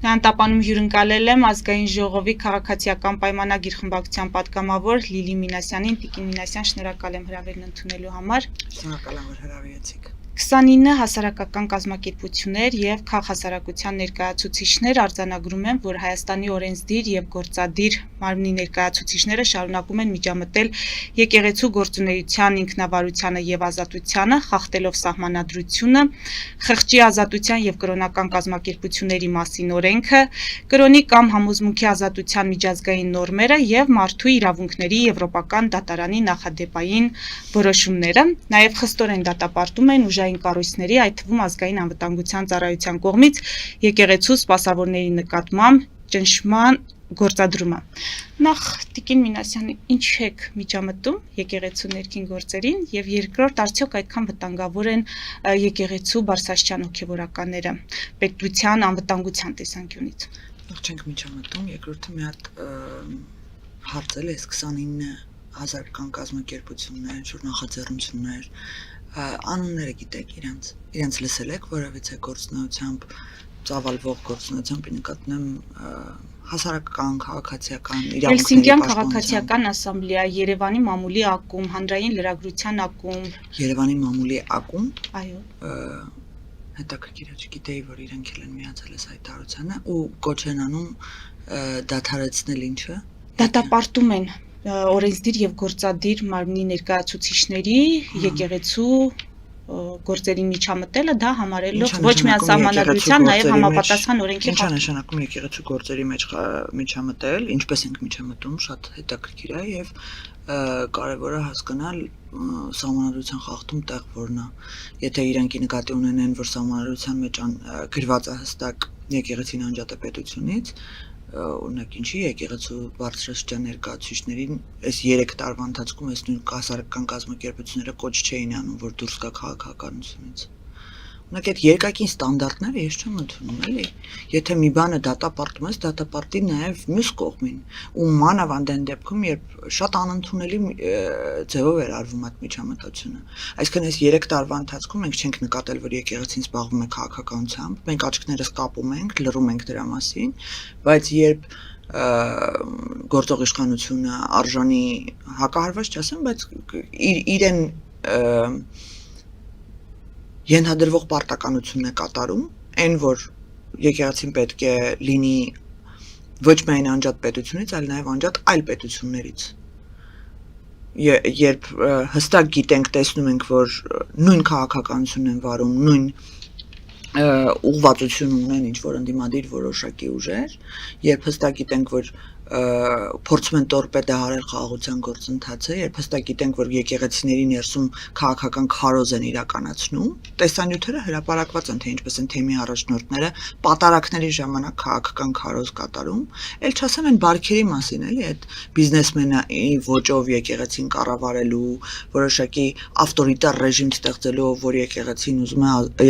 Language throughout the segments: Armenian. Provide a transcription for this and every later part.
Տապանում հյուրընկալել եմ ազգային ժողովի քաղաքացիական պայմանագիր խմբակցության պատգամավոր Լիլի Մինասյանին, Տիկին Մինասյան, շնորհակալ եմ հրավերն ընդունելու համար։ Շնորհակալ եմ, որ հրավիրեցիք։ 29 հասարակական կազմակերպություններ եւ քաղաքասարակության ներկայացուցիչներ արձանագրում են, որ Հայաստանի օրենսդիր եւ գործադիր մարմնի ներկայացուցիչները շարունակում են միջամտել եկեղեցու գործունեության ինքնավարությանը եւ ազատությանը, խախտելով սահմանադրությունը, խղճի ազատության եւ կրոնական կազմակերպությունների մասին օրենքը, կրոնի կամ համոզմունքի ազատության միջազգային նորմերը եւ մարդու իրավունքների եվրոպական դատարանի նախադեպային որոշումները, նաեւ խստորեն դատապարտում են ուժային կառույցների, այդ թվում ազգային անվտանգության ծառայության կողմից եկեղեցու սպասավորների նկատմամբ ճնշման գործադրումը։ Նախ Տիկին Մինասյան, ինչ եք միջամտում եկեղեցու ներքին գործերին եւ երկրորդ, արդյոք այդքան վտանգավոր են եկեղեցու բարձրաստիճան հոգեվորականները պետության անվտանգության տեսանկյունից։ Նախ չենք միջամտում, երկրորդը մի հատ հարցել էս 29 հասարակական կազմակերպություններ, շուտ նախաձեռնություններ, անունները գիտեք իրենց լսել եք որևիցե գործնությամբ, ծավալվող գործնությամբ նկատնում հասարակական, քաղաքացիական իրավունքների Հելսինկյան քաղաքացիական ասամբլեա, Երևանի մամուլի ակումբ, հանրային լրագրության ակումբ, Երևանի մամուլի ակումբ, այո, հետաքրքիր է, չգիտեի, որ իրենք են միացել այս հայտարարությանը ու կոչ են անում դադարեցնել ինչը, դատապարտում են օրենսդիր եւ գործադիր մարմնի ներկայացուցիչների եկեղեցու գործերի միջամտելը, դա համարելով ոչ միայն սահմանադրության, նաեւ համապատասխան օրենքի խախտում։ Ինչ է նշանակում եկեղեցու գործերի մեջ միջամտել, ինչպես ենք միջամտում, շատ հետաքրքիր է եւ կարեւոր է հասկանալ սահմանադրության խախտում տեղ որն է։ Եթե իրենք նկատի ունենեն, որ սահմանադրության մեջ գրված է հստակ եկեղեցին անջատապետությունից, օրինակ ինչի եկեղեցու բարձրաստիճան ներկայացուցիչներին այս 3 տարվա ընթացքում այս նույն հասարակական կազմակերպությունները կոչ չէին անում, որ դուրս գա քաղաքականությունից։ Օրինակ այդ երկակին ստանդարտները ես չեմ ընդունում, էլի։ Եթե մի բանը դատապարտում ես, դատապարտի նաև մյուս կողմին։ Ու մանավանդ այն դեպքում, երբ շատ անընդունելի ձևով էր արվում այդ միջամտությունը։ Այսինքն այս 3 տարվա ընթացքում մենք չենք նկատել, որ եկեղեցին զբաղվում է քաղաքականությամբ, մենք աչքներս կապում ենք, լռում ենք դրա մասին, բայց երբ գործող իշխանությունը արժանի հակահարված չասեմ, բայց իրեն ենթադրվող պարտականությունն է կատարում, այն որ եկեղեցին պետք է լինի ոչ միայն անջատ պետությունից, այլ նաև անջատ այլ պետություններից։ Երբ հստակ գիտենք, տեսնում ենք, որ նույն քաղաքականությունն են վարում, նույն ուղղվածություն ունեն ինչ-որ ընդդիմադիր որոշակի ուժեր, երբ հստակ գիտենք, որ փորձում են տորպեդահարել խաղաղության գործընթացը, երբ հստակ գիտենք, որ եկեղեցիների ներսում քաղաքական քարոզ են իրականացնում, տեսանյութերը հրապարակված են, թե ինչպես են թեմի առաջնորդները պատարակների ժամանակ քաղաքական քարոզ կատարում, ել չասեմ են բարքերի մասին, էլի, այդ բիզնեսմենի ոճով եկեղեցին կառավարելու, որոշակի ավտորիտար ռեժիմ ստեղծելով, որ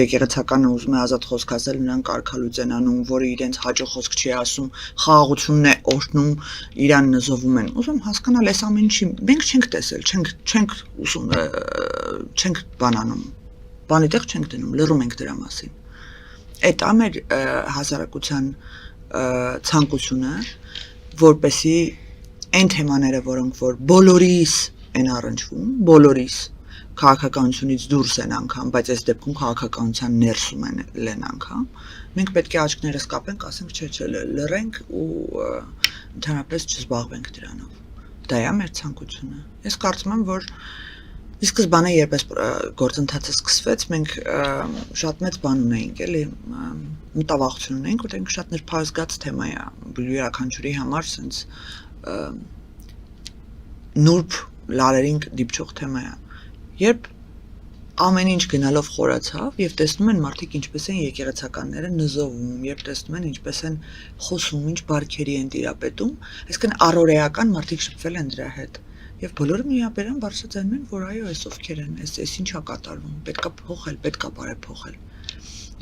եկեղեցականը ուզում է ազատ խոսք ասել, նրան կարգալույծ են անում, որը իրենց հաճո խոսք չի ասում, խաղաղությունն է օրհնում, իրան նզովում են։ Ուզում հասկանալ այս ամեն ինչի մենք չենք տեսել, չենք բանանում, բանի տեղ չենք դնում, լռում ենք դրա մասին։ Այդ ամեր հասարակության ցանկությունը, որպեսի այն թեմաները, որոնք որ բոլորիս են առնչվում, բոլորիս քաղաքականությունից դուրս են անգամ, բայց այս դեպքում քաղաքականության ներսում են անգամ, մենք պետք է աչքներս կապենք, ասենք չէ, լռենք ու ընդհանրապես չզբաղվենք դրանով։ Դա է մեր ցանկությունը։ Ես կարծում եմ, որ ի սկզբանե երբ այս գործընթացը սկսվեց, մենք շատ մեծ բան ունեինք, էլի, մտավախություն ունեինք, որտեղ շատ նրբազգաց թեմա է, յուրաքանչյուրի համար սենց նուրբ լարերին դիպչող թեմա է։ Երբ ամեն ինչ գնալով խորացավ եւ տեսնում են մարդիկ ինչպես են եկեղեցականները նզովում, երբ տեսնում են ինչպես են խոսում, ինչ բարքերի են տիրապետում, այսինքն առօրեական մարդիկ շփվել են դրա հետ եւ բոլորը միաբերան բարձրացնում են, որ այո, այս ովքեր են, այս ինչա կատարվում, պետքա փոխել, պետքա բարեփոխել։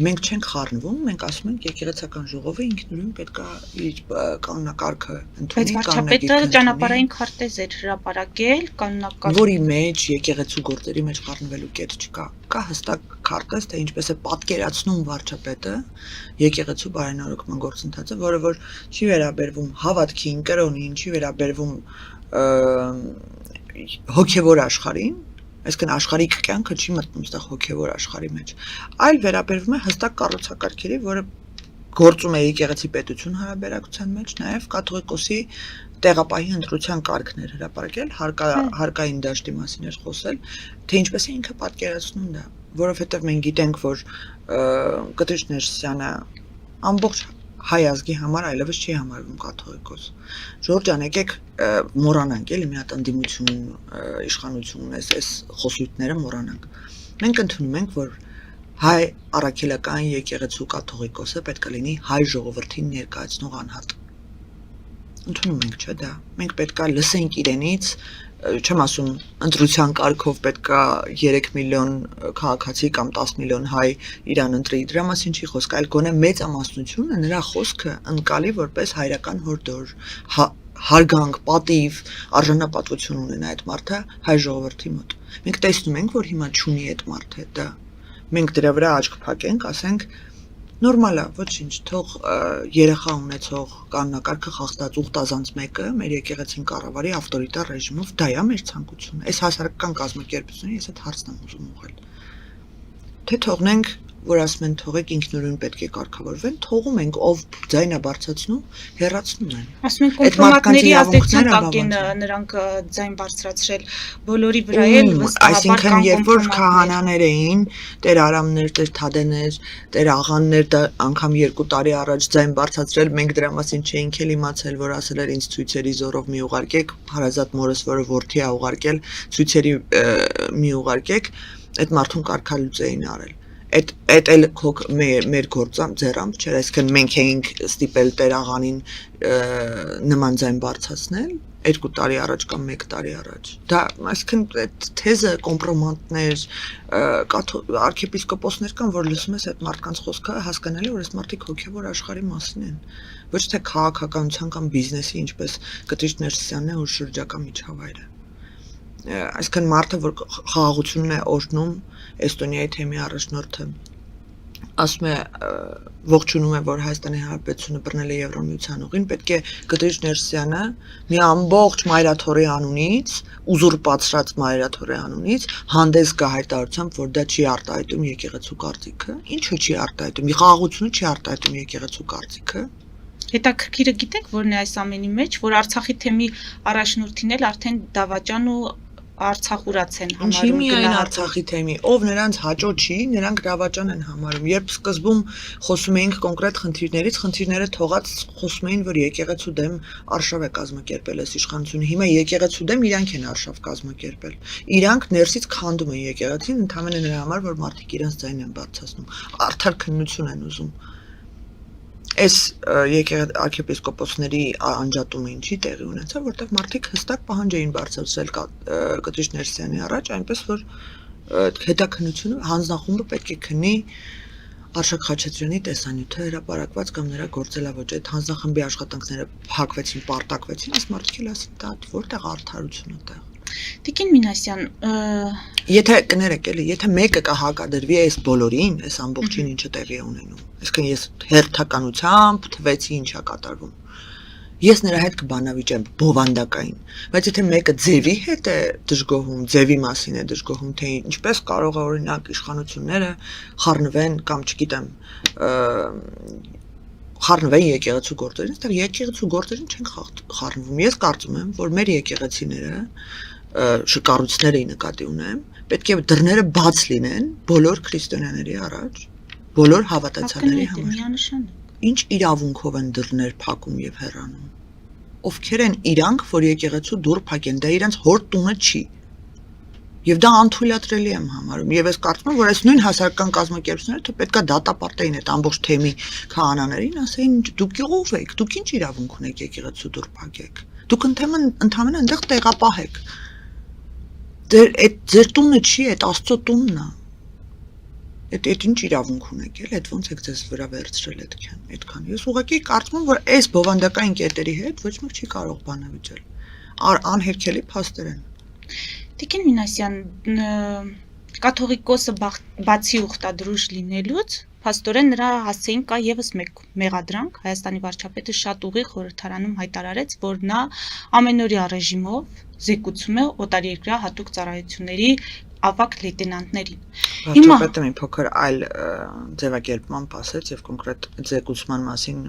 մենք չենք խառնվում, մենք ասում ենք եկեղեցական ժողովը ինքնուրույն պետք է իր կանոնակարգը Բայց ընդունի, վարչապետը ճանապարհային քարտեզ էր հրապարակել, կանոնակարգ որի մեջ եկեղեցու գործերի մեջ խառնվելու կետ չկա։ Կա հստակ քարտեզ, թե ինչպես է պատկերացնում վարչապետը եկեղեցու բարենարոգման գործընթացը, որը որ չի վերաբերվում հավատքին, կրոնին, չի վերաբերվում հոգևոր աշխարհին, այսինքն աշխարհիկ կյանքը չի մտնում այդտեղ հոգևոր աշխարհի մեջ, այլ վերաբերվում է հստակ կառուցակարգերի, որը գործում է եկեղեցի պետություն հարաբերակցության մեջ, նաև կաթողիկոսի տեղապահի ընտրության կարգներ հրապարակել, հարկային դաշտի մասին էր խոսել, թե ինչպես է ինքը պատկերացնում դա, որովհետև մենք գիտենք, որ Կտրիչ Ներսիսյանը ամբողջ հայ ազգի համար այլևս չի համարվում կաթողիկոս։ Ժորժան, եկեք մոռանանք, էլի մի հատ ընդդիմություն, իշխանություն, այս խոսույթները մոռանանք։ Մենք ընդունում ենք, որ հայ առաքելական եկեղեցու կաթողիկոսը պետք է լինի հայ ժողովրդին ներկայացնող անհատ։ Ընդունում ենք, չէ՞ դա։ Մենք պետք է լսենք իրենից, չեմ ասում ընտրության կարգով պետք է 3 միլիոն քաղաքացի կամ 10 միլիոն հայ իրան ընտրի, դրա մասին չի խոսք, այլ գոնե մեծամասնությունը նրա խոսքը ընկալի որպես հայրական հորդոր, հարգանք, պատիվ, արժանապատվություն ունենա այդ մարդը հայ ժողովրդի մոտ։ Մենք տեսնում ենք, որ հիմա չունի այդ մարդը դա։ Մենք դրա վրա աչք փակենք, ասենք նորմալ է, ոչինչ, թող երեխա ունեցող կանոնակարգը խախտած ուխտազանց մեկը մեր եկեղեցին կառավարի ավտորիտար ռեժիմով, դա է մեր ցանկությունը։ Այս հասարակական կազմակերպությունին ես այդ հարցն եմ ուզում ուղղել։ Թե թողնենք, որ ասում են թողեք ինքնուրույն պետք է կարգավորվեն, թողում ենք, ով ձայնը բարձրացնում, հեռացնում են։ Ասում են կոմպրոմատների ազդեցություն տակ են նրանք ձայն բարձրացրել բոլորի վրա էլ վստահաբար այսինքն երբ որ քահանաներ էին, տեր Արամներ, տեր Թադեներ, տեր Աղաններ, դա անգամ 2 տարի առաջ ձայն բարձրացրել, մենք դրա մասին չէինք էլ իմացել, որ ասել էր ինձ ցույցերի զորով մի ուղարկեք, հարազատ մորս, որը որդի է ուղարկել, ցույցերի մի ուղարկեք, այդ մարդուն կարգալուծ էին արել։ Այդ էլ մեր գործամ ձեռամբ չէր, այսինքն մենք էինք ստիպել Տեր Աղանին նման ձայն բարձրացնել 2 տարի առաջ կամ 1 տարի առաջ։ Դա այսինքն այդ թեզը կոմպրոմատներ, արքեպիսկոպոսներ կան, որ լսում ես այդ մարդկանց խոսքը, հասկանալի որ այս մարդիկ հոգևոր աշխարհի մասին են, ոչ թե քաղաքականության կամ բիզնեսի, ինչպես Կտրիչ Ներսիսյանն է ու շրջակա միջավայրը։ Այսինքն մարդը, որ խաղաղությունն է օրհնում, Էստոնիայի թեմի առաջնորդը ասում է ողջունում է, որ Հայաստանի Հանրապետությունը բռնել է Եվրամիության ուղին, պետք է Կտրիչ Ներսիսյանը մի ամբողջ մայրաթորի անունից, ուզուրպացրած մայրաթորի անունից հանդես գա հայտարարությամբ, որ դա չի արտահայտում եկեղեցու կարծիքը։ Ինչու չի արտահայտում։ Խաղաղությունը չի արտահայտում եկեղեցու կարծիքը։ Հետաքրքիրը գիտեք, որն է այս ամենի մեջ, որ Արցախի թեմի առաջնորդին էլ արդեն դավաճան ու Արցախուրաց են համարում։ Ինչի միայն Արցախի թեմի, ով նրանց հաճո չի, նրանք դավաճան են համարում։ Երբ սկզբում խոսում էինք կոնկրետ խնդիրներից, խնդիրները թողած խոսում էին, որ եկեղեցու դեմ արշավ է կազմակերպել այս իշխանությունը։ Հիմա եկեղեցու դեմ իրանք են արշավ կազմակերպել։ Իրանք ներսից քանդում են եկեղեցին, ընդհանրապես նրա համար, որ մարդիկ իրենց ձայնն են բարձրացնում, արդար քննություն են ուզում։ Այս արքեպիսկոպոսների անջատումը ինչի տեղի ունեցավ, որտեղ մարդիկ հստակ պահանջ էին բարձրացրել Կտրիչ Ներսիսյանի առաջ, այնպես որ հետաքննությունը հանձնախումբը պետք է քննի Արշակ Խաչատրյանի տեսանյութը հրապարակված կամ նրա գործելավոճը, այդ հանձնախմբի աշխատանքները փակվեցին, պարտակվեցին, այս մարդիկ էլ ասին, դա որտեղ արդարությունն է տեղ։ Տիկին Մինասյան, եթե կներեք էլի, եթե մեկը կհակադրվի այս բոլորին, այս ամբողջին ինչը տեղի է ունենում, այսինքն ես հերթականությամբ թվեցի ինչա կատարվում։ Ես նրա հետ կբանավիճեմ բովանդակային, բայց եթե մեկը ձևի հետ է դժգոհում, ձևի մասին է դժգոհում, թե ինչպես կարող է օրինակ իշխանությունները խառնվեն կամ չգիտեմ, խառնվեն եկեղեցու գործերին, այստեղ եկեղեցու գործերին չեն խառնվում։ Ես կարծում եմ, որ մեր եկեղեցիները կառույցները նկատի ունեմ, պետք է դռները բաց լինեն բոլոր քրիստոնյաների առաջ, բոլոր հավատացյալների համար։ Ինչ իրավունքով են դռներ փակում եւ հեռանում։ Ովքեր են իրանք, որ եկեղեցու դուռ փակեն, դա իրենց հոր տունը չի։ Եվ դա անթույլատրելի եմ համարում։ Եվ ես կարծում եմ, որ այս նույն հասարակական կազմակերպությունները թե պետքա դատապարտեին այդ ամբողջ թեմի քահանաներին, ասեին դուք ով եք, դուք ինչ իրավունք ունեք եկեղեցու դուռ փակեք։ Դուք ընդհանրապես այնտեղ տեղապահ եք։ Ձեր տունը չի, այդ Աստծո տունն է։ Այդ ինչ իրավունք ունեք, այդ ոնց եք ձեզ վրա վերցրել այդքան։ Ես ուղղակի կարծում եմ, որ այս բովանդակային կետերի հետ ոչ մեկ չի կարող բանավիճել։ Անհերքելի փաստեր են։ Տիկին Մինասյան, կաթողիկոսը բացի ուխտադրուժ լինելուց, փաստորեն նրա հասցեին կա եւս մեկ մեղադրանք, Հայաստանի վարչապետը շատ ուղիղ խորհրդարանում հայտարարեց, որ նա ամենօրյա ռեժիմով զեկուցում է օտարերկրյա հատուկ ծառայությունների ավագ լեյտենանտներին։ Վարչապետը մի փոքր այլ ձևակերպմամբ ասեց եւ կոնկրետ ձեկուցման մասին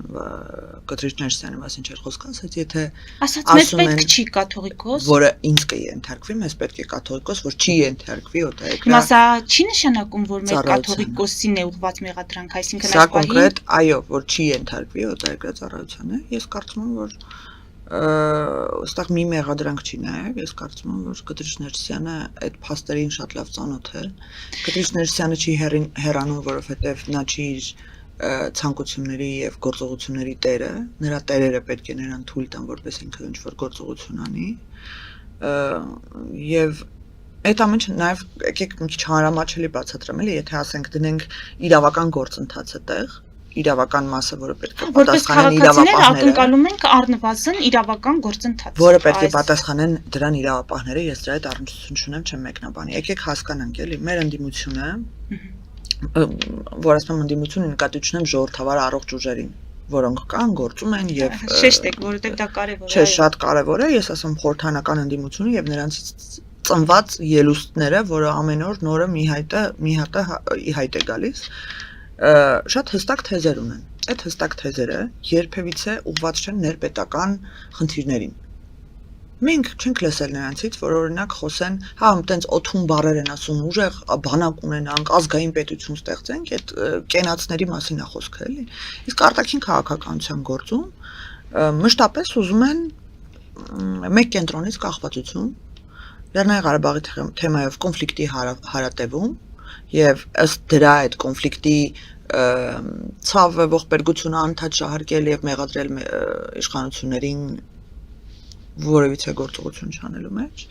Կտրիչ Ներսյանի մասին չէր խոսք ասեց, եթե ասած մեզ պետք չի կաթողիկոս, որը ինձ կենթարկվի, մեզ պետք է կաթողիկոս, որ չի ենթարկվի օտարերկրյա։ Հիմա սա չի նշանակում, որ մեր կաթողիկոսին է ուղղված մեղադրանք, այսինքն Սա կոնկրետ, այո, որ չի ենթարկվի օտարերկրյա ծառայությանը, ես կարծում եմ, որ Ոստեղ մի մեղադրանք չի նաև, ես կարծում եմ, որ Կտրիչ Ներսյանը այդ փաստերին շատ լավ ծանոթ է։ Կտրիչ Ներսյանը չի հեռանում, որովհետև նա չի իր ցանկությունների եւ գործողությունների տերը, նրա տերերը պետք է նրան թույլ տան, որպես ինքը ինչ-որ գործողություն անի։ Եվ այդ ամենը նաև եկեք մի քիչ հանրամատչելի բացատրեմ, էլի, եթե ասենք դնենք իրավական գործընթացը տեղ իրավական մասը, որը պետք է պատասխանեն իրավապահները, ակնկալում ենք առնվազն իրավական գործընթաց, որը պետք է պատասխանեն դրան իրավապահները, ես դրա հետ առնչություն չունեմ, չեմ մեկնաբանի։ Եկեք հասկանանք, էլի, մեր ընդդիմությունը, որ ասում եմ ընդդիմությունը նկատի ունեմ ժողովրդավար առողջ ուժերին, որոնք կան, գործում են եւ շեշտ եք, որովհետեւ դա կարեւոր է։ Չէ, շատ կարեւոր է, ես ասում խորհրդանական ընդդիմությունը եւ նրանցից ծնված ելուստները, որը ամեն օր նորը մի հայտ է գալիս, շատ հստակ թեզեր ունեն։ Այդ հստակ թեզերը երբևիցե ուղղված չեն ներպետական խնդիրներին։ Մենք չենք լսել նրանցից, որ օրինակ խոսեն, հա, այտենց օթում բառեր են ասում, ուժեղ բանակ ունենանք, ազգային պետություն ստեղծենք, այդ կենացների մասին է խոսքը, էլի։ Իսկ արտաքին քաղաքականության գործում մշտապես ուզում են մեկ կենտրոնից կախվածություն, Լեռնային Ղարաբաղի թեմայով կոնֆլիկտի հարատևում եւ ըստ դրա այդ կոնֆլիկտի ցավը ողբերգությունը անդադ շահարկել եւ մեղադրել իշխանություններին որևիցե գործողություն չանելու մեջ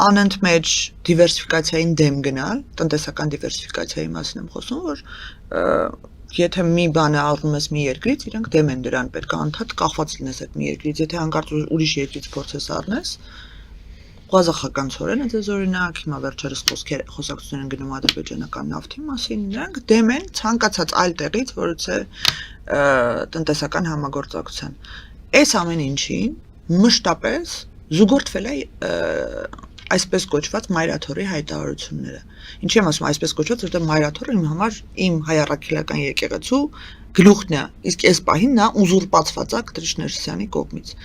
անընդմեջ դիվերսիֆիկացիային դեմ գնալ, տնտեսական դիվերսիֆիկացիայի մասին եմ խոսում, որ եթե մի բանը առնում ես մի երկրից, իրենք դեմ են դրան, պետք է անդադ կախված լինես այդ մի երկրից, եթե հանկարծ ուրիշ երկրից փորձես առնես Ղազախականցորեն ձեզ օրինակ, հիմա վերջերս խոսակցություն են գնում ադրբեջանական նավթի մասին, նրանք դեմ են ցանկացած այլ տեղից, որոնց է տնտեսական համագործակցության։ Այս ամեն ինչին մշտապես զուգորդվել է այսպես կոչված մայրաթորի հայտարարությունները։ Ինչի եմ ասում այսպես կոչված, որտեղ մայրաթորը իմ համար իմ հայ առաքելական եկեղեցու գլուխն է, իսկ այս պահին նա ուզուրպացված է Կտրիչ Ներսյանի կողմից։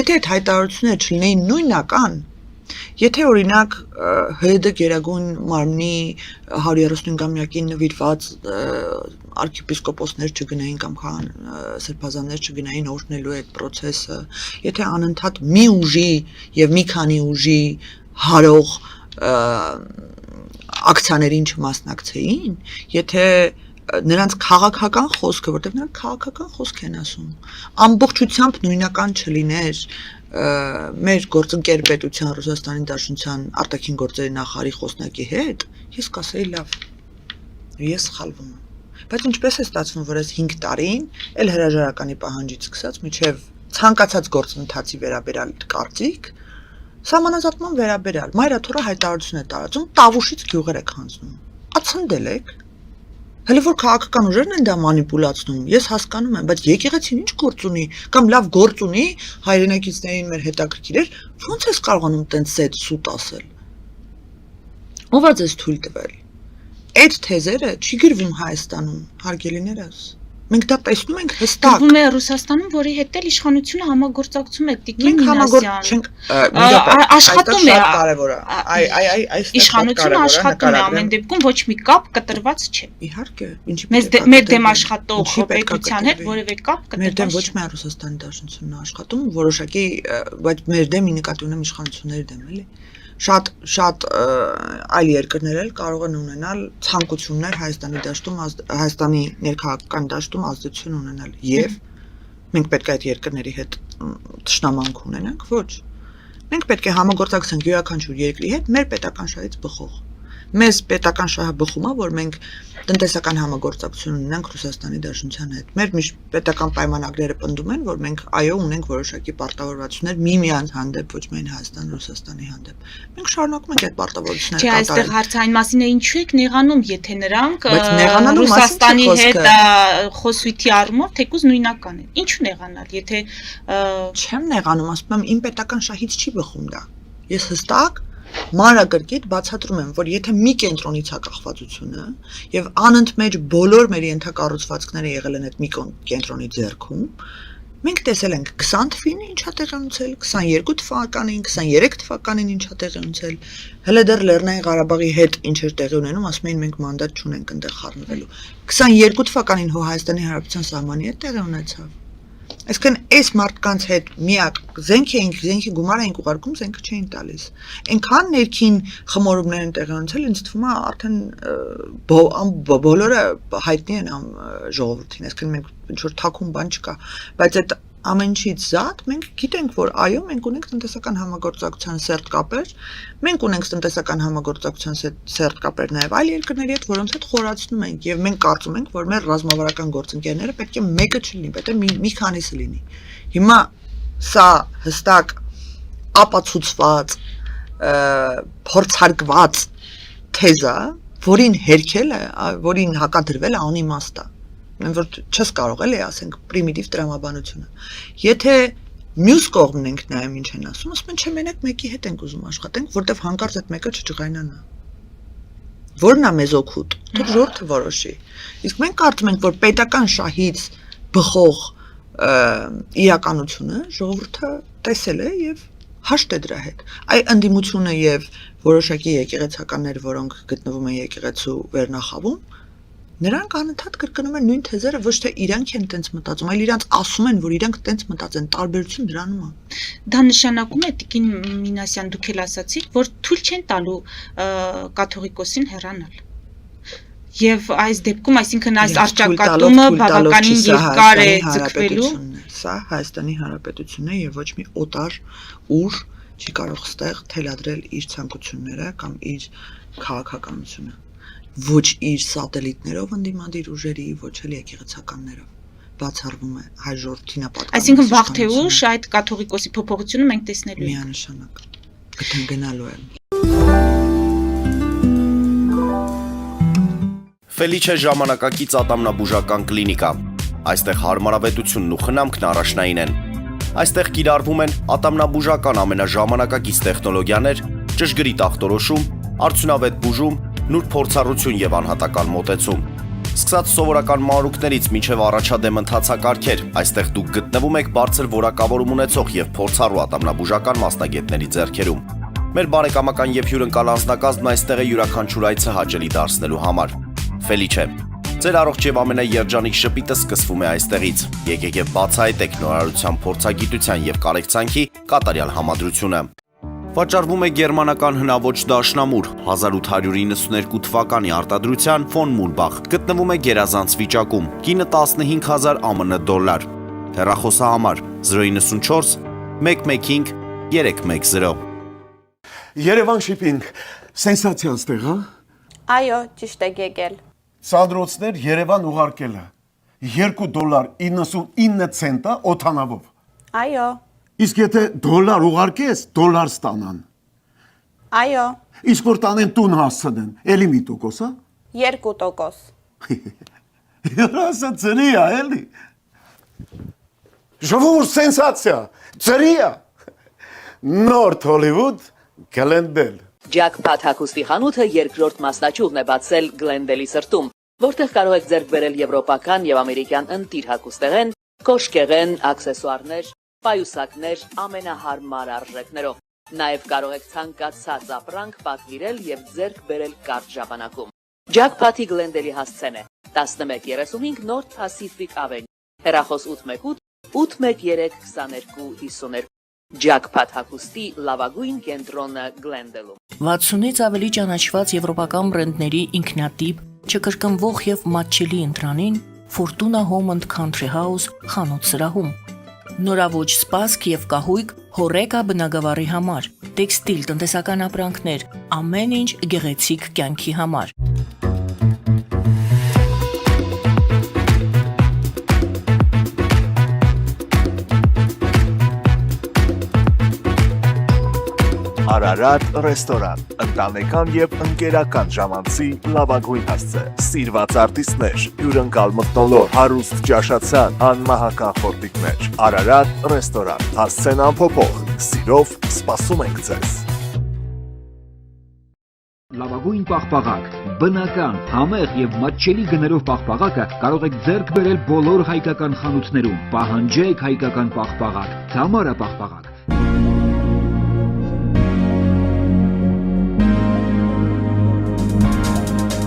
Եթե այդ հայտարարությունները չլինեին նույնական, Եթե օրինակ ՀԴ Գերագույն մարմնի 135-ամյակին նվիրված arczepiskoposներ չգնային կամ սրբազաններ չգնային օրհնելու այդ process-ը, եթե անընդհատ մի ուժի եւ մի քանի ուժի հարող ակցիաներին չմասնակցեին, եթե նրանց քաղաքական խոսքը, որտեղ նրանք քաղաքական խոսք են ասում, ամբողջությամբ նույնական չլիներ մեր գործընկեր պետության Ռուսաստանի Դաշնության արտաքին գործերի նախարարի խոսնակի հետ, ես կասեի լավ, ես սխալվում եմ։ Բայց ինչպես է ստացվում, որ այս 5 տարին էլ հրաժարականի պահանջից սկսած մինչև ցանկացած գործընթացի վերաբերյալ կարծիք, սահմանազատման վերաբերյալ մայրաթորը հայտարարություն է տարածում, տավուշից գյուղեր եք հանձնում։ Ացնդել եք։ Հələ որ քաղաքական ուժերն են դա մանիպուլացնում, ես հասկանում եմ, բայց եկեղեցին ինչ գործ ունի, կամ լավ գործ ունի, հայրենակիցներին մեր հետաքրքիր էր, ո՞նց ես կարողանում տենց սետ սուտ ասել։ Ո՞վ է ձեզ թույլ տվել։ Այդ թեզերը չի գրվում Հայաստանում, հարգելիներս։ Մենք դա տեսնում ենք հստակ։ Գրվում է Ռուսաստանում, որի հետ էլ իշխանությունը համագործակցում է Տիկին Մինասյան։ Աշխատում է, կարևոր է։ Իշխանությունը աշխատում է ամեն դեպքում ոչ մի կապ կտրված չէ։ Իհարկե, մեր դեմ աշխատող պետության հետ որևէ կապ կտրված չէ։ Մեր դեմ ոչ միայն Ռուսաստանի Դաշնությունն է աշխատում, որոշակի, բայց մեր դեմ նկատի ունեմ իշխանությունների դեմ, էլի։ Շատ այլ երկրներ էլ կարող են ունենալ ցանկություններ Հայաստանի դաշտում, Հայաստանի ներքաղաքական դաշտում ազդեցություն ունենալ եւ մենք պետք է այդ երկրների հետ ճշնամանք ունենանք, ոչ։ Մենք պետք է համագործակցենք յուրաքանչյուր երկրի հետ մեր պետական շահից բխող։ մեզ պետական շահը բխում է, որ մենք տնտեսական համագործակցություն ունենք Ռուսաստանի Դաշնության հետ։ Մեր միշտ պետական պայմանագրերը պնդում են, որ մենք այո ունենք որոշակի պարտավորություններ միմյանց հանդեպ, ոչ միայն Հայաստան-Ռուսաստանի հանդեպ։ Մենք շարունակում ենք այդ պարտավորությունները Չէ, այստեղ հարցը այն մասին է, ինչու եք նեղանում, եթե նրանք Բայց նեղանալու մասին Ռուսաստանի չի հետ խոսքը։ խոսույթի առումով թեկուզ նույնական են։ Ինչու նեղանալ, եթե Չեմ նեղանում, ասում եմ, իմ պետական շահից չի բխում դա։ Ես հստակ մանրակրկիտ բացատրում եմ, որ եթե մի կենտրոնից է կախվածությունը եւ անընդմեջ բոլոր մեր ենթակառուցվածքները եղել են այդ մի կենտրոնի ձեռքում, մենք տեսել ենք 20 թվականին ինչա տեղի ունեցել, 22 թվականին, 23 թվականին ինչա տեղի ունեցել, հələ դեռ Լեռնային Ղարաբաղի հետ ինչ էր տեղի ունենում, ասում էին մենք մանդատ չունենք այնտեղ խառնվելու։ 22 թվականին հո Հայաստանի Հանրապետության սահմանի հետ տեղի ունեցավ։ Այսինքն այս մարդկանց հետ միակ զենքի գումար էինք ուղարկում, զենքը չէին տալիս։ Այնքան ներքին խմորումներ են տեղի ունեցել, ինձ թվում է արդեն բոլորը հայտնի են ժողովրդին, այսինքն մենք ինչ-որ թաքուն բան չկա, բայց այդ ամենից զատ մենք գիտենք, որ այո, մենք ունենք տնտեսական համագործակցության սերտ կապեր, մենք ունենք տնտեսական համագործակցության սերտ կապեր նաև այլ երկրների հետ, որոնց հետ խորացնում ենք, եւ մենք կարծում ենք, որ մեր ռազմավարական գործընկերները պետք է մեկը չլինի, պետք է մի քանիսը լինի։ Հիմա սա հստակ ապացուցված, փորձարկված թեզա, որին հերքելը, որին հակադրվելը անիմաստ է։ Որ չես կարող էլի ասենք պրիմիտիվ տրամաբանությունը։ Եթե մյուս կողմն ենք նայում ինչ են ասում են չէ մենակ մեկի հետ ենք ուզում աշխատենք, որտեվ հանկարծ այդ մեկը չջղայնանա։ Որն է մեզ օգուտ, թող ժողովուրդը որոշի։ Իսկ մենք կարծում ենք, որ պետական շահից բխող իրականությունը ժողովուրդը տեսել է եւ հաշտ է դրա հետ։ Այ ընդդիմությունը եւ որոշակի եկեղեցականներ, որոնք գտնվում են եկեղեցու վերնախավում, նրանք անընդհատ կրկնում են նույն թեզերը, ոչ թե իրանք են տենց մտածում, այլ իրանք ասում են, որ իրանք տենց մտածեն, տարբերություն դրանում է։ Դա նշանակում է Տիկին Մինասյան, դուք էլ ասացիք, որ թույլ չեն տալու կաթողիկոսին հեռանալ։ Եվ այս դեպքում, այսինքն այս արճակատումը բավականին երկար է ձգվելու։ Սա Հայաստանի Հանրապետությունն է եւ ոչ մի օտար ուժ չի կարող ստեղ թելադրել իր ցանկությունները կամ իր քաղաքականությունը։ Ոչ իր սատելիտներով ընդդիմադիր ուժերի, ոչ էլ եկեղեցականներով բացառվում է հայ ժողովրդին ապատկանում։ Այսինքն վաղ թե ուշ այդ կաթողիկոսի փոփոխությունը մենք տեսնելու ենք։ Միանշանակ գտեն գնալու է։ Ֆելիչե ժամանակակից ատամնաբուժական կլինիկա։ Այստեղ հարմարավետությունն ու խնամքն առաջնային են։ Այստեղ կիրառվում են ատամնաբուժական ամենաժամանակակից տեխնոլոգիաներ, ճշգրիտ ախտորոշում, արդյունավետ բուժում, նուրբ փորձառություն եւ անհատական մոտեցում։ Սկսած սովորական մանրուքներից մինչև առաջադեմ ընթացակարգեր, այստեղ դուք գտնվում եք բարձր որակավորում ունեցող եւ փորձառու ատամնաբուժական մասնագետների ձեռքերում։ Մեր բարեկամական եւ հյուրընկալ անձնակազմն այստեղ է յուրաքանչյուր այցը հաճելի դարձնելու համար։ Ֆելիչե, ձեր առողջ եւ ամենաերջանիկ շպիտը սկսվում է այստեղից։ Եկեք եւ բացահայտեք նորարարության փորձագիտության եւ կարեկցանքի կատարյալ համադրությունը։ Վաճառվում է գերմանական հնաոճ դաշնամուր 1892 թվականի արտադրության ֆոն Մուլբախ, գտնվում է գերազանց վիճակում, կինը 15000 ԱՄՆ դոլար։ Հեռախոսահամար 094 115 310։ Երևան շիփինգ, սենսացիա ստեղ, հա։ Այո, ճիշտ եք եկել։ Սանդրոցներ Երևան ուղարկելը $2.99 օթանավով։ Այո, Իսկ եթե դոլար ուղարկես, դոլար ստանան։ այո, Իսկ որ տանեն տուն հասցնեն, էլի մի տոկոս, հա։ 2%։ Հրասա ծրի է, էլի։ Ժողովուրդ սենսացիա, ծրի է։ Նորթ Հոլիվուդ, Գլենդել։ Ջաքփաթ հագուստի խանութը երկրորդ մասնաճյուղն է բացել Գլենդելի սրտում, որտեղ կարող եք ձեռք բերել եվրոպական եւ ամերիկյան ընտիր հագուստեղեն, կոշկեղեն, աքսեսուարներ, պայուսակներ ամենահարմար արժեքներով։ Նաև կարող եք ցանկացած ապրանք պատվիրել եւ ձեռք բերել կարճ ժամանակում։ Ջաքփաթի Գլենդելի հասցեն է 1135 North Pacific Avenue, հեռախոս 818 813 2252։ Ջաքփաթ հագուստի լավագույն կենտրոնը Գլենդելում։ 60-ից ավելի ճանաչված եվրոպական բրենդների ինքնատիպ, չկրկնվող եւ մատչելի ընտրանին Fortuna Home and Country House խանութ սրահում։ Նորավոճ սպասք եւ կահույք հորեկա բնագավառի համար, տեքստիլ, տնտեսական ապրանքներ, ամեն ինչ գեղեցիկ կյանքի համար։ Արարատ ռեստորան, ընտանեկան եւ ընկերական ժամանցի լավագույն հասցե, սիրված արտիստներ, հյուրընկալ մթնոլորտ, հարուստ ճաշացան, անմահական խորտիկներ, Արարատ ռեստորան, հասցեն անփոփոխ, սիրով սպասում ենք ձեզ։ Լավագույն պաղպաղակ, բնական, համեղ եւ մատչելի գներով պաղպաղակը կարող եք ձեռք բերել բոլոր հայկական խանութներում։ Պահանջեք հայկական պաղպաղակ, Թամարա պաղպաղակ։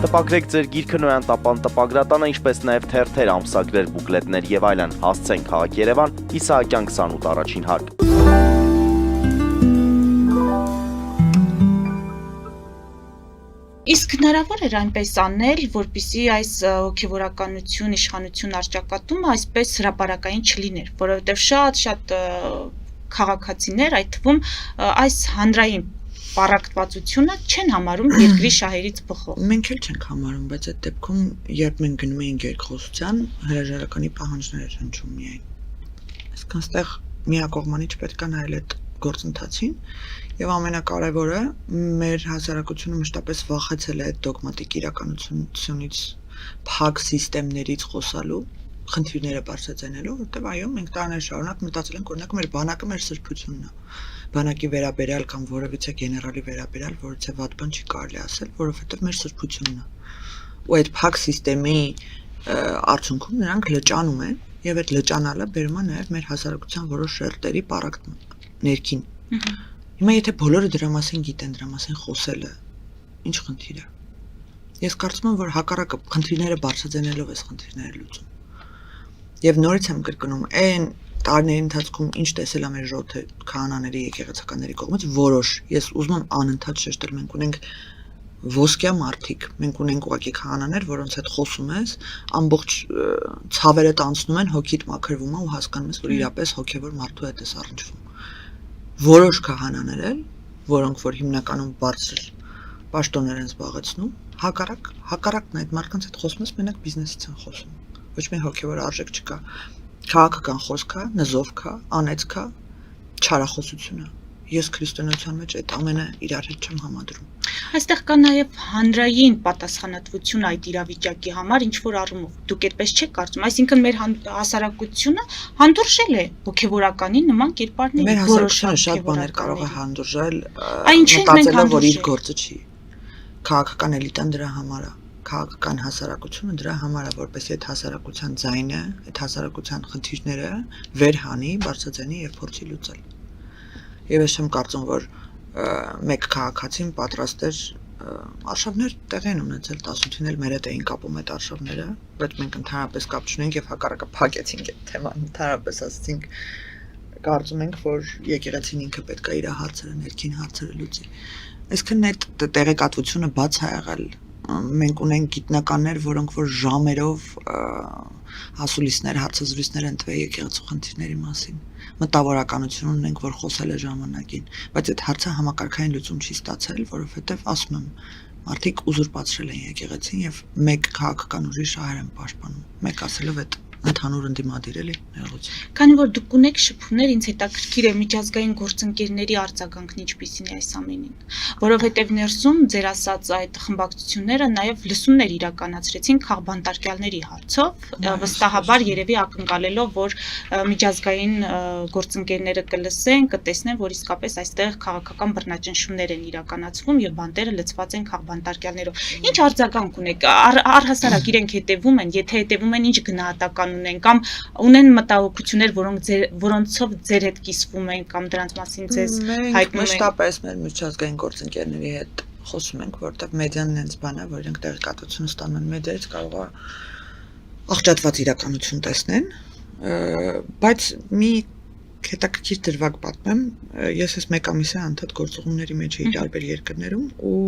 Տպագրեք ձեր գիրքը Նոյան տապան տպագրատանը, ինչպես նաև թերթեր, ամսագրեր, բուկլետներ եւ այլն։ Հասցեն քաղաք Երևան, Իսահակյան 28 առաջին հարկ։ Իսկ հնարավոր էր այնպես անել, որպեսզի այս հոգևորականություն, իշխանություն արճակատումը այսպես հրապարակային չլիներ, որովհետև շատ քաղաքացիներ, այդ թվում այս հանրային պարակտվածությունը չեն համարում երկրի շահերից բխող։ Մենք էլ չենք համարում, բայց այդ դեպքում, երբ մենք գնում էինք երկխոսության, հրաժարականի պահանջներ էր հնչում միայն։ Այսինքն այստեղ միակողմանի չպետք է նայել այդ գործընթացին, եւ ամենակարևորը մեր հասարակությունը մշտապես վախեցել է այդ դոգմատիկ իրականությունից, փակ սիստեմներից խոսալու, խնդիրները բարձրացնելու, որտեղ այո, մենք տարիներ շարունակ մտածել ենք, օրինակ մեր բանակը մեր սրբությունն է։ Բանակի վերաբերյալ կամ որևիցե գեներալի վերաբերյալ որևիցե վատ բան չի կարելի ասել, որովհետև մեր սրբությունն է։ Ու այդ փակ սիստեմի արդյունքում նրանք լճանում են, եւ այդ լճանալը բերում է նաեւ մեր հասարակության որոշ շերտերի պարակտման ներքին։ Հիմա եթե բոլորը դրա մասին գիտեն, դրա մասին խոսելը, ինչ խնդիր է։ Ես կարծում եմ, որ հակառակը խնդիրները բարձրացնելով էս խնդիրները լուծում։ Եվ նորից եմ կրկնում, այն տարիների ընթացքում ինչ տեսել է մեր ժողովուրդը քահանաների եկեղեցականների կողմից, որոշ, ես ուզում եմ անընդհատ շեշտել, մենք ունենք ոսկյա մարդիկ, մենք ունենք ուղղակի քահանաներ, որոնց հետ խոսում ես, ամբողջ ցավերը տանցնում են, հոգիդ մաքրվում է ու հասկանում ես, որ իրապես հոգևոր մարդու հետ ես առնչվում։ Որոշ քահանաներ էլ, որոնք որ հիմնականում բարձր պաշտոններ են զբաղեցնում, հակառակն այդ մարդկանց հետ խոսում ես, մենակ բիզնեսից են խոսում։ Ոչ մի հոգևոր արժեք չկա։ Քաղաքական խոսքը, նզովքը, անեծքը, չարախոսությունը։ Ես քրիստոնեության մեջ այդ ամենը իրար հետ չեմ համադրում։ Այստեղ կա նաև հանրային պատասխանատվություն այդ իրավիճակի համար, ինչ որ առումով դուք այդպես չեք կարծում, այսինքն մեր հասարակությունը հանդուրժել է հոգևորականի նման կերպարների։ Մեր հասարակությունը շատ բաներ կարող է հանդուրժել, Ինչու ենք մենք մտածելով, որ իր գործը չի։ Քաղաքական էլիտան դրա համար է, քաղաքական հասարակությունը դրա համար է, որպեսզի այդ հասարակության ձայնը, այդ հասարակության խնդիրները վեր հանի, բարձրացնի եւ փորձի լուծել։ Եվ ես չեմ կարծում, որ մեկ քաղաքացին պատրաստ էր արշավներ տեղի են ունեցել 18-ին էլ մեր հետ էին կապում այդ արշավները, բայց մենք ընդհանրապես կապ չունենք եւ հակառակը փակեցինք այդ թեման, ընդհանրապես ասացինք կարծում ենք, որ եկեղեցին ինքը պետք է իր հարցերը, ներքին հարցերը լուծի։ Այսինքն այդ տեղեկատվությունը բաց է եղել։ Մենք ունենք գիտնականներ, որոնք որ ժամերով հասուլիսներ, հարցազրույցներ են տվել եկեղեցու խնդիրների մասին։ Մտավորականություն ունենք, որ խոսել է ժամանակին, բայց այդ հարցը համակարգային լուծում չի ստացել, որովհետև ասում եմ, մարդիկ ուզուրպացրել են եկեղեցին եւ մեկ քաղաքական ուժի շահեր են պաշտպանում։ Մեկ ասելով այդ ընդհանուր ընդդիմադիր էլի ներողություն։ Քանի որ դուք ունեք շփումներ, ինձ հետաքրքիր է միջազգային գործընկերների արձագանքն ինչպիսին է այս ամենին, որովհետև ներսում ձեր ասած այդ խմբակցությունները նաև լսումներ իրականացրեցին քաղբանտարկյալների հարցով, վստահաբար երևի ակնկալելով, որ միջազգային գործընկերները կլսեն, կտեսնեն, որ իսկապես այստեղ քաղաքական բռնաճնշումներ են իրականացվում եւ բանտերը լցված են քաղբանտարկյալներով։ Ինչ արձագանք ունեք, առհասարակ իրենք հետևում են, եթե հետևում են, ինչ գնահատական ունեն կամ ունեն մտահոգություններ, որոնցով ձեր հետ կիսվում են կամ դրանց մասին ձեզ հայտնում են։ Մշտապես մեր միջազգային գործընկերների հետ խոսում ենք, որտեղ մեդիան նենց բան է, որ իրենք տեղեկատվություն ստանում են մեդիայից, կարող է աղճատված իրականություն տեսնեն, բայց մի հետաքրքիր դրվագ պատմեմ, ես այս մեկ ամիս է անդադ գործողումների մեջ էի տարբեր երկրներում ու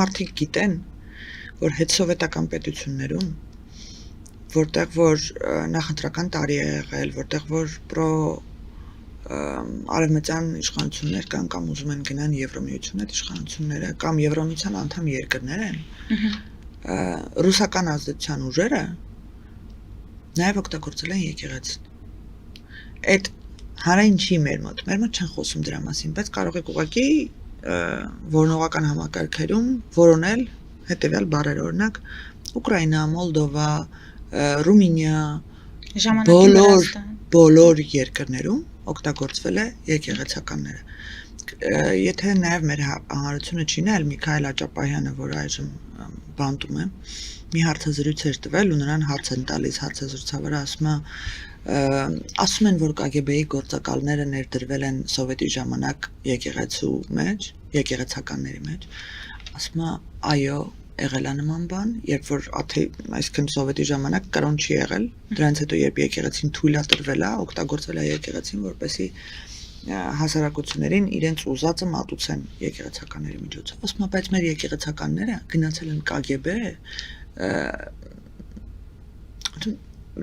մարդիկ գիտեն, որ հետսովետական պետություններում որտեղ որ նախընտրական տարի է եղել, որտեղ որ պրո արևմտյան իշխանություններ կան կամ ուզում են գնան Եվրոմիության այդ իշխանությունները կամ Եվրոմիության անդամ երկրներ են, ռուսական ազդեցության ուժերը նաև օգտագործել են եկեղեցին։ Այդ հանրային չի մեր մոտ չեն խոսում դրա մասին, բայց կարող եք ուղղակի որոնողական համակարգերում որոնել հետևյալ բառեր, օրինակ Ուկրաինա, Մոլդովա, Ռումինիա, բոլոր երկրներում օգտագործվել է եկեղեցականները։ Եթե նաև մեր հանրությունը չի նայել Միքայել Աճապահյանը, որը այժմ բանտում է, մի հարցազրույց էր տվել ու նրան հարց են տալիս, հարցազրույցավորը ասում են, որ KGB-ի գործակալները ներդրվել են սովետի ժամանակ եկեղեցու մեջ, եկեղեցականների մեջ, ասում է, այո, եղել է նման բան, երբ որ այսինքն սովետի ժամանակ կրոն չի եղել, դրանից հետո երբ եկեղեցին թույլ է տրվել է, օգտագործվել է եկեղեցին, որպեսզի հասարակություններին իրենց ուզածը մատուցեն եկեղեցականների միջոցով։ Ասում եմ, բայց մեր եկեղեցականները գնացել են KGB,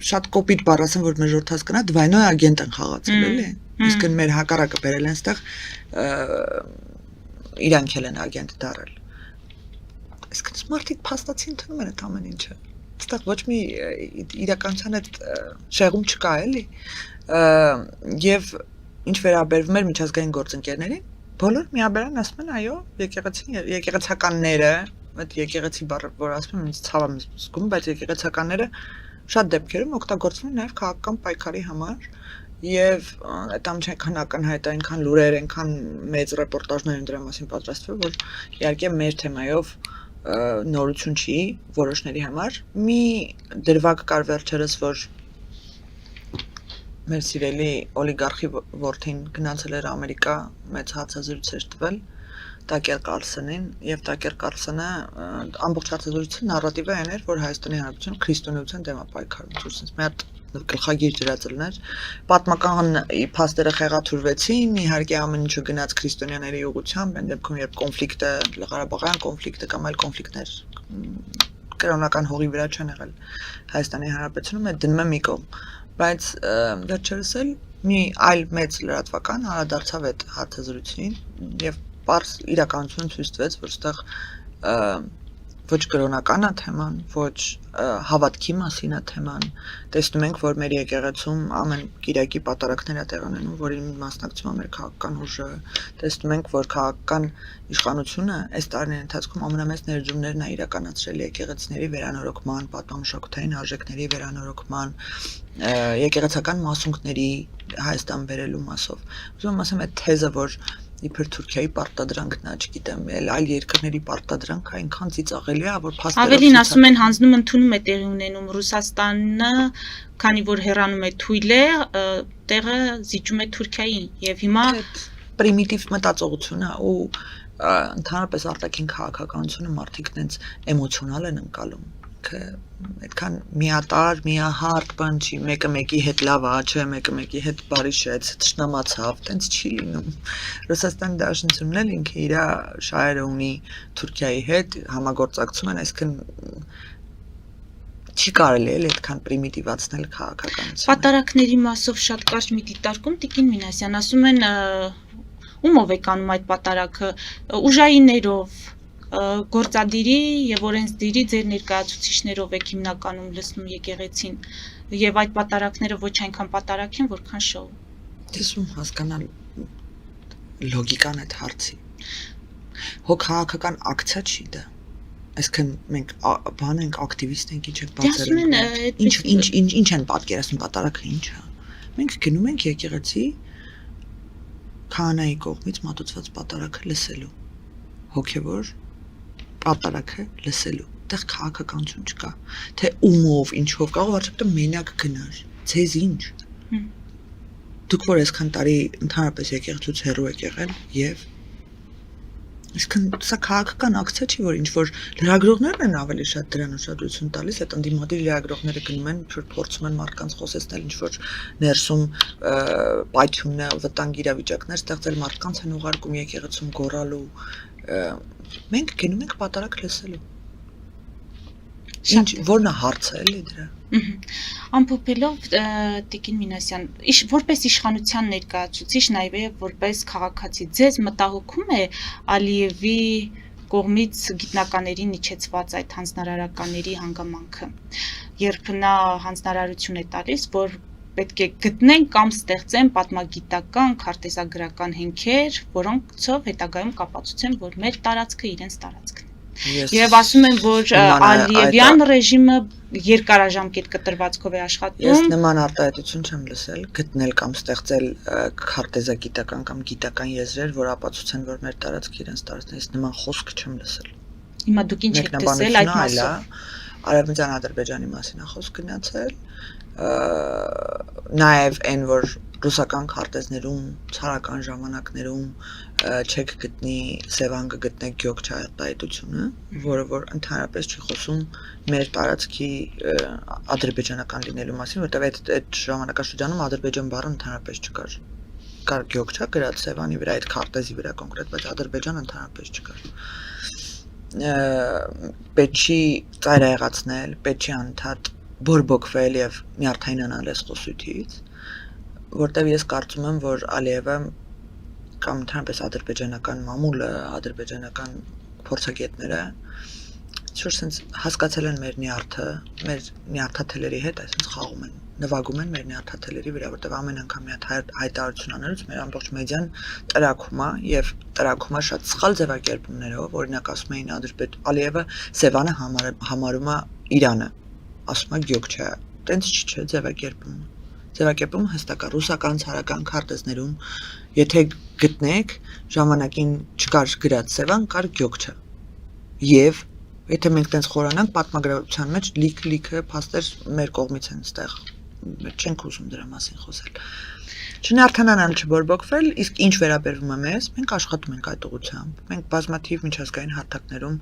շատ կոպիտ բառ ասեմ, որ մեր ժողովրդած կնա դվայնոյ ագենտ են խաղացել, էլի։ Իսկ մեր հակառակը բերել են ստեղ իրանք են ագենտ դարել։ Այսինքն մարդիկ փաստացի ընդունում են այդ ամեն ինչը։ Այստեղ ոչ մի իրականության այդ շեղում չկա, էլի։ Եվ ինչ վերաբերվում էր միջազգային գործընկերներին, բոլոր միաբերան ասում են, այո, եկեղեցականները, այդ եկեղեցի բառը, որ ասում եմ, ինձ ցավ եմ զգում, բայց եկեղեցականները շատ դեպքերում օգտագործվում են նաև քաղաքական պայքարի համար, եւ այդ ամենքան ակնհայտ է, այնքան լուրեր, այնքան մեծ ռեպորտաժներ են դրա մասին պատրաստվել, որ իհարկե մեր թեմայով նորություն չի որոշների համար։ Մի դրվագ կար վերջերս, որ մեր սիրելի օլիգարխի որդին գնացել էր Ամերիկա, մեծ հարցազրույց էր տվել Տակեր Կարլսոնին, եւ Տակեր Կարլսոնը ամբողջ հարցազրույցի նարատիվը այն էր, որ Հայաստանի Հանրապետությունը քրիստոնեության դեմ է պայքարում, ցույց մի հատ գլխագիր ջրածլներ, պատմական փաստերը խեղաթյուրվեցին, իհարկե ամեն ինչը գնաց քրիստոնյաների ուղղությամբ, այն դեպքում երբ կոնֆլիկտը, Ղարաբաղյան կոնֆլիկտը կամ այլ կոնֆլիկտներ կրոնական հողի վրա չեն եղել Հայաստանի Հանրապետությունում, այդ դնում է մի կողմ, բայց վերջերս էլ մի այլ մեծ լրատվական անդրադարձավ այդ հարցազրույցին եւ պարզ իրականություն ցույց տվեց, որ այստեղ ոչ կրոնական է թեման, ոչ հավատքի մասին է թեման։ Տեսնում ենք, որ մեր եկեղեցում ամեն կիրակի պատարակներ է տեղի ունենում, որին մասնակցում է մեր քաղաքական ուժը։ Տեսնում ենք, որ քաղաքական իշխանությունը այս տարիների ընթացքում ամենամեծ ներդրումներն է իրականացրել եկեղեցիների վերանորոգման, պատմամշակութային արժեքների վերանորոգման, եկեղեցական մասունքների Հայաստան բերելու մասով։ Ուզում եմ ասեմ, այդ թեզը, որ իբր Թուրքիայի պարտադրանքն է, չգիտեմ, այլ երկրների պարտադրանքը այնքան ծիծաղելի է, որ փաստերով Ավելին ասում են հանձնում ընդունում է տեղի ունենում Ռուսաստանը, քանի որ հեռանում է թույլ է, տեղը զիջում է Թուրքիային եւ հիմա պրիմիտիվ մտածողություն է ու ընդհանրապես արտաքին քաղաքականությունը մարդիկ նենց էմոցիոնալ են ընկալում, այդքան միատար, միահարկ բան չի, մեկը մեկի հետ լավ է, չէ, մեկը մեկի հետ բարի շեց, թշնամացավ, տենց չի լինում։ Ռուսաստանի Դաշնությունն էլ ինքը իր շահերը ունի Թուրքիայի հետ, համագործակցում են, այսինքն չի կարելի էլ այդքան պրիմիտիվացնել քաղաքականությունը։ Պատարակների մասով շատ կարճ մի դիտարկում Տիկին Մինասյան ասում են ումով եք անում այդ պատարակը, ուժայիններով, գործադիրի եւ օրենսդիրի ձեր ներկայացուցիչներով եք հիմնականում լցնում եկեղեցին եւ այդ պատարակները ոչ այնքան պատարակ են, որքան շոու։ Դեսում հասկանալ լոգիկան այդ հարցի։ Հո քաղաքական ակցիա չի դա։ Այսինքն մենք բան ենք, ակտիվիստ ենք, ինչ ենք բացել։ Ինչ են պատկերացնում պատարակը ինչ է։ Մենք գնում ենք եկեղեցի քահանայի կողմից մատուցված պատարակը լսելու։ Հոգևոր պատարակը լսելու։ Այդտեղ քաղաքականություն չկա։ Թե ումով, ինչով, կարող արդյոք մենակ գնար։ Ձեզ ինչ։ Դուք որ այսքան տարի ընդհանրապես եկեղեցուց հեռու եք եղել եւ Այսինքն սա քաղաքական ակցիա չի, որ ինչ-որ լրագրողներն են ավելի շատ դրան ուշադրություն տալիս, այդ ընդդիմադիր լրագրողները գնում են, փորձում են մարդկանց խոսեցնել, ինչ-որ ներսում պայթյունն է, վտանգ իրավիճակներ ստեղծել, մարդկանց են ուղարկում եկեղեցում գոռալու։ Մենք գնում ենք պատարակ լսելու։ Որն է հարցը էլի դրա։ Ամփոփելով Տիկին Մինասյան, որպես իշխանության ներկայացուցիչ, նաև որպես քաղաքացի, ձեզ մտահոգում է Ալիևի կողմից գիտնականներին իջեցված այդ հանձնարարականների հանգամանքը, երբ նա հանձնարարություն է տալիս, որ պետք է գտնեն կամ ստեղծեն պատմագիտական, քարտեզագրական հենքեր, որոնցով հետագայում կապացուցեն, որ մեր տարածքը իրենց տարածքն է։ Եվ ասում են, որ Ալիևյան ռեժիմը երկարաժամկետ կտրվածքով է աշխատում։ Ես նման արտահայտություն չեմ լսել, գտնել կամ ստեղծել քարտեզագիտական կամ գիտական եզրեր, որ ապացուցեն, որ մեր տարածքը իրենց տարածքն է։ Ես նման խոսք չեմ լսել։ Հիմա դուք ինչ եք տեսել այդ մասով։ Արևմտյան Ադրբեջանի մասին է խոսք գնացել, նաև այն, որ ռուսական քարտեզներում, ցարական ժամանակներում չեք գտնի Սևան կգտնեք գյոգչայտայտությունը, որը որ ընդհանրապես չի խոսում մեր տարածքի ադրբեջանական լինելու մասին, որտեղ այդ ժամանակաշրջանում Ադրբեջան բառը ընդհանրապես չկար։ Կար գյոգչա գրած Սևանի վրա, այդ քարտեզի վրա կոնկրետ, բայց Ադրբեջան ընդհանրապես չկար։ Պետք չի ծայրահեղացնել, պետք չի անընդհատ բորբոքվել եւ նյարդայնանալ այս խոսույթից, որտեղ ես կարծում եմ, որ Ալիևը կամ ընդհանրապես ադրբեջանական մամուլը, ադրբեջանական փորձագետները շուտ sense հասկացել են մեր նյարդը, մեր նյարդաթելերի հետ, այսինքն խաղում են, նվագում են մեր նյարդաթելերի վրա, որտեղ ամեն անգամ մի հատ հայտարարություն անելուց մեր ամբողջ մեդիան տրակում է եւ տրակում է շատ սխալ ձևակերպումներով, օրինակ ասում էին Ալիևը Սևանը համարում է Իրանը, ասում է Գյոգչա, տենց չէ ձևակերպումը։ Ձևակերպումը հստակ է ռուսական ցարական քարտեզներում, եթե գտնեք ժամանակին չկար գրած Սևան, կար Գյոգչա։ Եվ եթե մենք տենց խորանանք պատմագրության մեջ լիքը փաստեր մեր կողմից են ստեղ, չենք ուզում դրա մասին խոսել։ Չնյարդանալ, չբորբոքվել, իսկ ինչ վերաբերվում է մեզ, մենք աշխատում ենք այդ ուղղությամբ։ Մենք բազմաթիվ միջազգային հարթակներում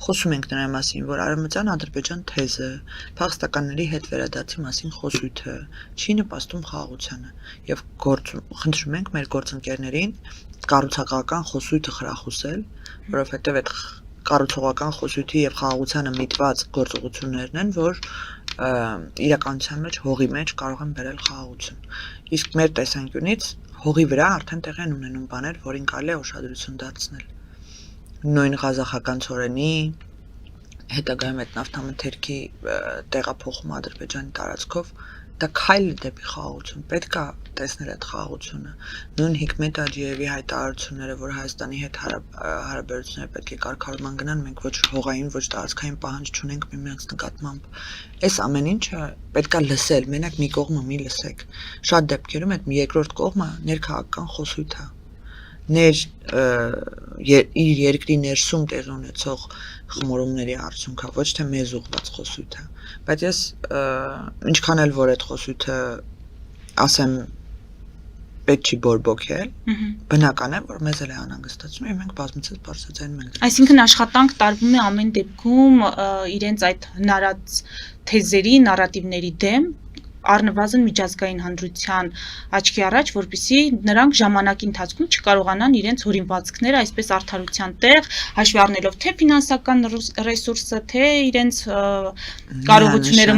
խոսում ենք նրա մասին, որ Արևմտյան Ադրբեջան թեզը, փախստականների հետ վերադարձի մասին խոսույթը չի նպաստում խաղաղությանը եւ խնդրում ենք մեր գործընկերներին կառուցողական խոսույթը խրախուսել, որովհետեւ այդ կառուցողական խոսույթի եւ խաղաղությանը միտված գործողություններն են, որ իրականության մեջ հողի մեջ կարող են բերել խաղաղություն։ Իսկ մեր տեսանկյունից հողի վրա արդեն տեղ են ունենում բաներ, որին կարելի է ուշադրություն դարձնել։ Նույն ղազախական ծորենի հետագայում այդ նավթամթերքի տեղափոխումը Ադրբեջանի տարածքով դա քայլ է դեպի խաղաղություն, պետք է տեսնել այդ խաղաղությունը։ Նույն Հիկմետ Աջիևի հայտարարությունները, որ Հայաստանի հետ հարաբերությունները պետք է կարգավորման գնան, մենք ոչ հողային, ոչ տարածքային պահանջ չունենք միմյանց նկատմամբ։ Այս ամեն ինչը պետք է լսել, մենակ մի կողմը մի լսեք։ Շատ դեպքերում այդ երկրորդ կողմը ներքաղաքական խոսույթ է։ Իր երկրի ներսում տեղի ունեցող խմորումների արդյունքա, ոչ թե մեզ ուղղված խոսույթ է։ Բայց ես ինչքան էլ որ այդ խոսույթը ասեմ պետք չի բորբոքել, բնական է, որ մեզ էլ է անհանգստացնում եւ մենք բազմիցս բարձրացնում ենք։ Այսինքն աշխատանք տարվում է ամեն դեպքում իրենց այդ հնարած թեզերի, նարատիվների դեմ առնվազն միջազգային հանրության աչքի առաջ, որպեսզի նրանք ժամանակի ընթացքում չկարողանան իրենց հորինվածքները այսպես արդարության տեղ, հաշվի առնելով թե ֆինանսական ռեսուրսը, թե իրենց կարողությունները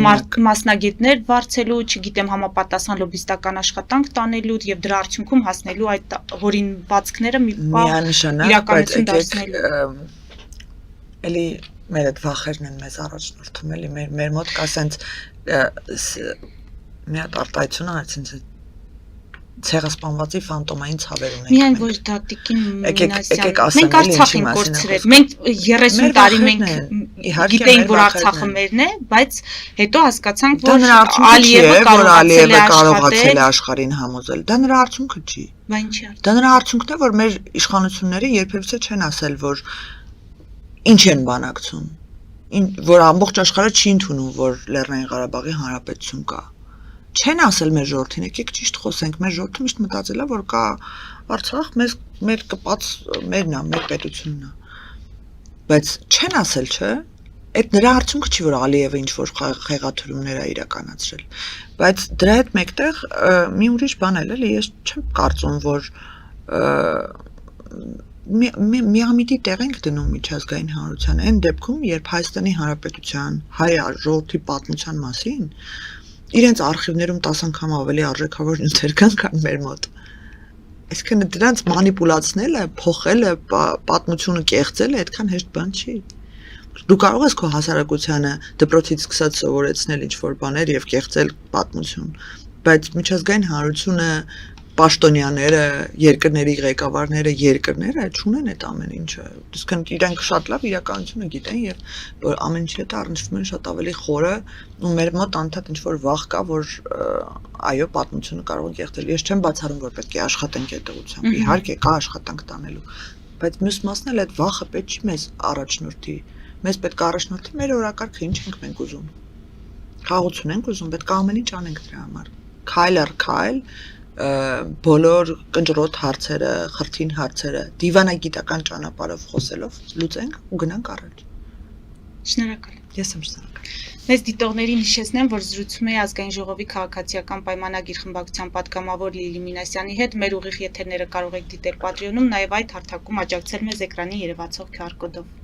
մասնագետներ վարձելու, չգիտեմ, համապատասխան լոբիստական աշխատանք տանելու եւ դրա արդյունքում հասնելու այդ հորինվածքները մի բան իրականություն դարձնելու։ Էլի մեր այդ վախերն են մեզ առաջնորդում, էլի մեր մոտ կա սենց մի հատ արտահայտություն արեցին ցեղասպանվածի ֆանտոմային ցավեր ունենք։ Միայն ոչ դա Տիկին Մինասյան։ Մենք Արցախ ենք կորցրել։ Մենք 30 տարի մենք գիտեինք, որ Արցախը մերն է, բայց հետո հասկացանք, որ Ալիևը կարողացել է աշխարհին համոզել։ Դա նրա արդյունքը չի։ Բա ինչի՞ արդյունք։ Դա նրա արդյունքն է, որ մեր իշխանությունները երբևէ չեն ասել, որ ինչ են բանակցում, որ ամբողջ աշխարհը չի ընդունում, որ Լեռնային Ղարաբաղի հանրապետություն կա։ Չեն ասել մեր ժողովրդին, եկեք ճիշտ խոսենք, մեր ժողովուրդը միշտ մտածել է, որ կա Արցախ, մեր կպած մերն է, մեր պետությունն է։ Բայց չեն ասել, չէ՞։ Այդ նրա արդյունքը չի, որ Ալիևը ինչ որ խեղաթյուրումներ է իրականացրել։ Բայց դրա հետ մեկտեղ մի ուրիշ բան էլ էլի, ես չեմ կարծում, որ միամիտի տեղ ենք դնում միջազգային հանրությանը այն դեպքում, երբ Հայաստանի Հանրապետության հայ ժողովրդի պատմության մասին իրենց արխիվներում 10 անգամ ավելի արժեքավոր նյութեր կան, քան մեր մոտ։ Այսինքն դրանց մանիպուլացնելը, փոխելը, պատմությունը կեղծելը այդքան հեշտ բան չի։ Դու կարող ես քո հասարակությանը դպրոցից սկսած սովորեցնել ինչ-որ բաներ եւ կեղծել պատմություն, բայց միջազգային հանրությունը պաշտոնյաները, երկրների ղեկավարները, երկրները չունեն այդ ամեն ինչը։ Իսկ իրենք շատ լավ իրականությունը գիտեն եւ որ ամեն ինչի հետ առնչվում են շատ ավելի խորը ու մեր մոտ անդադ ինչ-որ վախ կա, որ այո, պատմությունը կարող է կեղծել։ Ես չեմ բացառում, որ պետք է աշխատենք այդ ուղղությամբ։ Իհարկե, կա աշխատանք տանելու, բայց մյուս մասն էլ այդ վախը պետք չի մեզ առաջնորդի։ Մեզ պետք է առաջնորդի մեր օրակարգը, ինչ ենք մենք ուզում։ Խաղաղություն ենք ուզում, պետք է ամեն ինչ անենք դրա համար։ Քայլ առ քայլ բոլոր կնճռոտ հարցերը, խրթին հարցերը դիվանագիտական ճանապարհով խոսելով լուծենք ու գնանք առաջ։ Շնորհակալ։ Ես եմ շնորհակալ։ Մեզ դիտողներին հիշեցնեմ, որ զրուցում էի Ազգային ժողովի քաղաքացիական պայմանագիր խմբակցության պատգամավոր Լիլի Մինասյանի հետ։ Մեր ուղիղ եթերները կարող եք դիտել Patreon-ում, նաև այդ հարթակում աջակցել մեզ էկրանի երևացող QR կոդով։